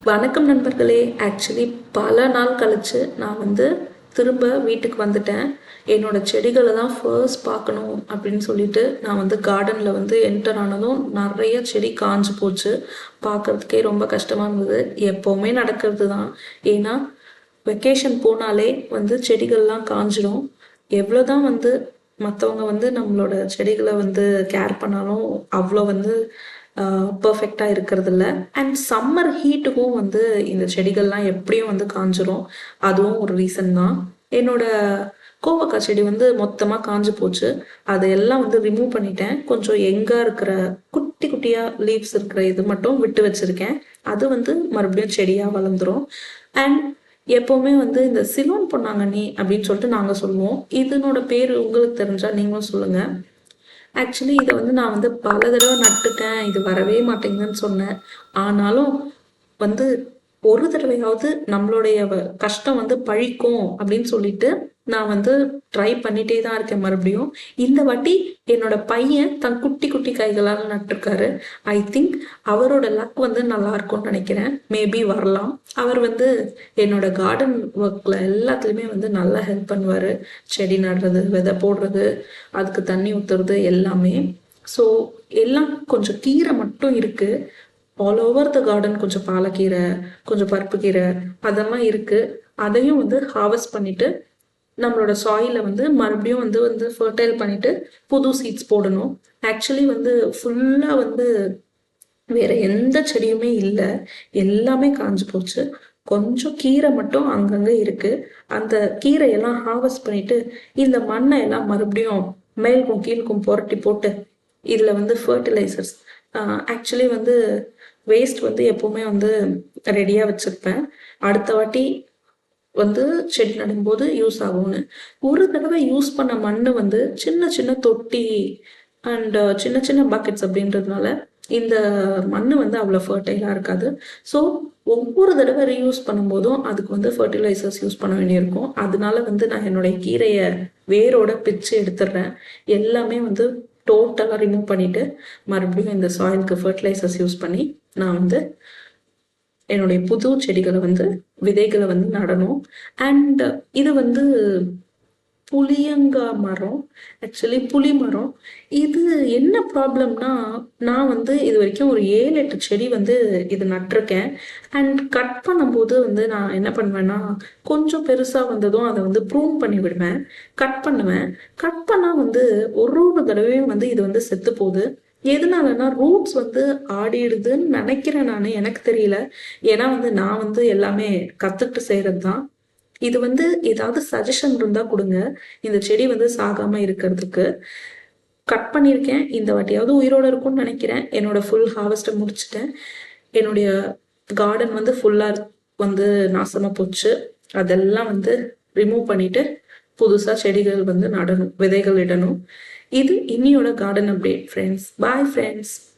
வணக்கம் நண்பர்களே. ஆக்சுவலி பல நாள் கழிச்சு நான் திரும்ப வீட்டுக்கு வந்துட்டேன். என்னோட செடிகளை தான் ஃபர்ஸ்ட் பார்க்கணும் அப்படின்னு சொல்லிட்டு நான் கார்டனில் என்டர் ஆனதும் நிறைய செடி காஞ்சு போச்சு. பார்க்கறதுக்கே ரொம்ப கஷ்டமாக இருந்தது. எப்போவுமே நடக்கிறது தான். ஏன்னா வெக்கேஷன் போனாலே செடிகள்லாம் காஞ்சிடும். எவ்வளோதான் மற்றவங்க நம்மளோட செடிகளை கேர் பண்ணாலும் அவ்வளோ பர்ஃபெக்டாக இருக்கிறது இல்லை. அண்ட் சம்மர் ஹீட்டுக்கும் இந்த செடிகள்லாம் எப்படியும் காஞ்சிரும். அதுவும் ஒரு ரீசன் தான். என்னோட கோவக்காய் செடி மொத்தமாக காஞ்சு போச்சு. அதையெல்லாம் ரிமூவ் பண்ணிட்டேன். கொஞ்சம் எங்காக இருக்கிற குட்டி குட்டியாக லீவ்ஸ் இருக்கிற இது மட்டும் விட்டு வச்சிருக்கேன். அது மறுபடியும் செடியாக வளர்ந்துரும். அண்ட் எப்போவுமே இந்த சிலோன் பொன்னாங்கண்ணி அப்படின்னு சொல்லிட்டு நாங்கள் சொல்லுவோம். இதனோட பேர் உங்களுக்கு தெரிஞ்சா நீங்களும் சொல்லுங்கள். ஆக்சுவலி இதை நான் பல தடவை நட்டுட்டேன், இது வரவே மாட்டேங்குதுன்னு சொன்னேன். ஆனாலும் ஒரு தடவையாவது நம்மளுடைய கஷ்டம் பழிக்கும் அப்படின்னு சொல்லிட்டு நான் ட்ரை பண்ணிட்டே தான் இருக்கேன். மறுபடியும் இந்த வாட்டி என்னோட பையன் தன் குட்டி குட்டி கைகளால் நட்டுருக்காரு. ஐ திங்க் அவரோட லக் நல்லா இருக்கும்னு நினைக்கிறேன். மேபி வரலாம். அவர் என்னோட கார்டன் ஒர்க்ல எல்லாத்துலேயுமே நல்லா ஹெல்ப் பண்ணுவார். செடி நடுறது, விதை போடுறது, அதுக்கு தண்ணி ஊற்றுறது எல்லாமே. ஸோ எல்லாம் கொஞ்சம் கீரை மட்டும் இருக்கு. ஆல் ஓவர் த கார்டன் கொஞ்சம் பாலக்கீரை, கொஞ்சம் பருப்பு கீரை அதெல்லாம் இருக்கு. அதையும் ஹார்வெஸ்ட் பண்ணிட்டு நம்மளோட சாயில மறுபடியும் ஃபர்டைல் பண்ணிட்டு புது சீட்ஸ் போடணும். ஆக்சுவலி ஃபுல்லா வேற எந்த செடியுமே இல்லை, எல்லாமே காஞ்சு போச்சு. கொஞ்சம் கீரை மட்டும் அங்கங்க இருக்கு. அந்த கீரையெல்லாம் ஹார்வெஸ்ட் பண்ணிட்டு இந்த மண்ணை எல்லாம் மறுபடியும் மேல்கும் கீழ்க்கும் புரட்டி போட்டு இதுல ஃபர்டிலைசர்ஸ், ஆக்சுவலி வேஸ்ட் எப்பவுமே ரெடியா வச்சிருப்பேன். அடுத்த வாட்டி செடி நடும்போது யூஸ் ஆகும்னு. ஒரு தடவை யூஸ் பண்ண மண்ணு சின்ன சின்ன தொட்டி அண்ட் சின்ன சின்ன பக்கெட்ஸ் அப்படின்றதுனால இந்த மண்ணு அவ்வளோ ஃபர்டைலாக இருக்காது. ஸோ ஒவ்வொரு தடவை ரீயூஸ் பண்ணும்போதும் அதுக்கு ஃபர்டிலைசர்ஸ் யூஸ் பண்ண வேண்டியிருக்கும். அதனால நான் என்னுடைய கீரையை வேரோட பிச்சு எடுத்துடுறேன். எல்லாமே டோட்டலாக ரிமூவ் பண்ணிட்டு மறுபடியும் இந்த சாயிலுக்கு ஃபர்டிலைசர்ஸ் யூஸ் பண்ணி நான் என்னுடைய புது செடிகளை விதைகளை நடணும். அண்ட் இது புளியங்கா மரம், ஆக்சுவலி புளி மரம். இது என்ன ப்ராப்ளம்னா, நான் இது வரைக்கும் ஒரு 7-8 செடி இது நட்டிருக்கேன். அண்ட் கட் பண்ணும்போது நான் என்ன பண்ணுவேன்னா, கொஞ்சம் பெருசாக வந்ததும் அதை ப்ரூன் பண்ணி விடுவேன், கட் பண்ணுவேன். கட் பண்ணால் ஒரு தடவையும் இது செத்து போகுது. எதனாலன்னா ரூட்ஸ் ஆடிடுதுன்னு நினைக்கிறேன் நான், எனக்கு தெரியல. ஏன்னா நான் எல்லாமே கற்றுக்கிட்டு செய்கிறது தான். இது ஏதாவது சஜஷன் இருந்தால் கொடுங்க, இந்த செடி சாகாம இருக்கிறதுக்கு. கட் பண்ணியிருக்கேன், இந்த வாட்டியாவது உயிரோட இருக்கும்னு நினைக்கிறேன். என்னோட ஃபுல் ஹார்வெஸ்ட்டை முடிச்சுட்டேன். என்னுடைய கார்டன் ஃபுல்லாக நாசமாக போச்சு. அதெல்லாம் ரிமூவ் பண்ணிட்டு புதுசாக செடிகள் நடணும், விதைகள் இடணும். இது இன்னியோட garden update friends. Bye friends.